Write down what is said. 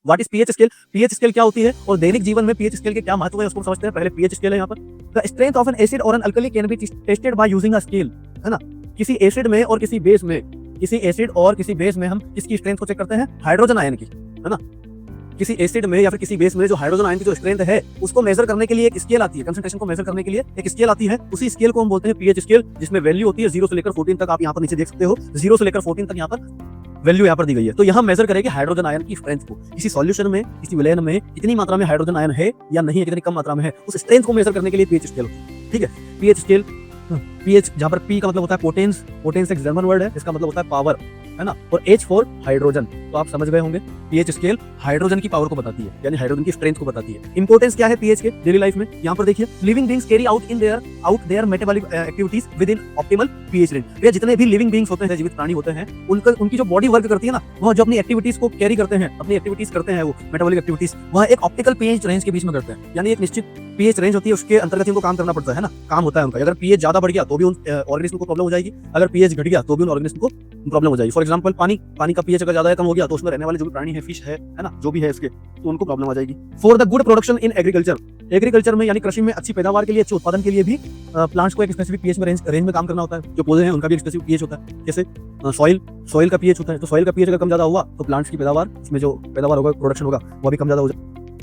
What is pH scale? PH scale क्या होती है और दैनिक जीवन में पीएच स्केल के क्या महत्व है उसको समझते हैं। पहले पीएच स्केल है यहाँ पर। The strength of an acid और an alkali can be tested by using a scale, है ना। किसी एसिड में और किसी बेस में, किसी एसिड और किसी बेस में हम किसकी स्ट्रेंथ को चेक करते हैं? हाइड्रोजन आयन की, है ना। किसी एसिड में या फिर किसी बेस में जो हाइड्रोजन आयन की जो स्ट्रेंथ है उसको मेजर करने के लिए एक स्केल आती है, कंसंट्रेशन को मेजर करने के लिए एक स्केल आती है। उसी स्केल को हम बोलते हैं पीएच स्केल, जिसमें वैल्यू होती है 0 से लेकर 14 तक। आप यहाँ पर नीचे देख सकते हो 0 से लेकर 14 तक यहाँ पर वैल्यू यहाँ पर दी गई है। तो यहाँ मेजर करेगी हाइड्रोजन आयन की स्ट्रेंथ को। किसी सॉल्यूशन में, किसी विलयन में कितनी मात्रा में हाइड्रोजन आयन है या नहीं है, कितनी कम मात्रा में है, उस स्ट्रेंथ को मेजर करने के लिए पीएच स्केल होती है। ठीक है, पीएच स्केल, पीएच जहाँ पर पी का मतलब होता है पोटेंस, पोटेंस एक जर्मन वर्ड है, इसका मतलब होता है पावर, है ना। और H फॉर हाइड्रोजन, तो आप समझ गए होंगे पीएच स्केल हाइड्रोजन की पावर को बताती है, यानी हाइड्रोजन की स्ट्रेंथ को बताती है। इंपॉर्टेंस क्या है पीएच के डेली लाइफ में? यहाँ पर देखिए, living beings carry out their metabolic activities within optimal pH range. ये जितने भी लिविंग बीइंग्स होते हैं, जीवित प्राणी होते हैं, उनकी जो बॉडी वर्क करती है ना, वह जो अपनी एक्टिविटीज को कैरी करते हैं, अपनी एक्टिविटीज करते हैं, वो मेटाबॉलिक एक्टिविटीज, वह एक ऑप्टिकल पीएच रेंज के बीच में करते हैं। यानी एक निश्चित पीएच रेंज होती है, उसके अंतर्गत इनको काम करना पड़ता है ना, काम होता है उनका। अगर पीएच ज्यादा बढ़ गया तो भी उन ऑर्गेनिज्म को प्रॉब्लम हो जाएगी, अगर पीएच घट गया तो भी उन ऑर्गेनिज्म को प्रॉब्लम हो जाएगी। फॉर एग्जांपल पानी का पीएच अगर ज्यादा कम हो गया तो उसमें रहने वाले जो भी प्राणी है, फिश है ना, जो भी है इसके, तो उनको प्रॉब्लम आ जाएगी। For the good production in agriculture, agriculture में यानी कृषि में अच्छी पैदावार के लिए, अच्छे उत्पादन के लिए भी प्लांट्स को एक स्पेसिफिक पीएच में रेंज में काम करना होता है। जो पौधे हैं उनका भी एक स्पेसिफिक पीएच होता है। जैसे सॉइल का पीएच होता है, तो सॉइल का पीएच अगर कम ज्यादा हुआ तो प्लांट्स की पैदावार, इसमें जो पैदावार होगा, प्रोडक्शन होगा, वो भी कम ज्यादा हो जाए।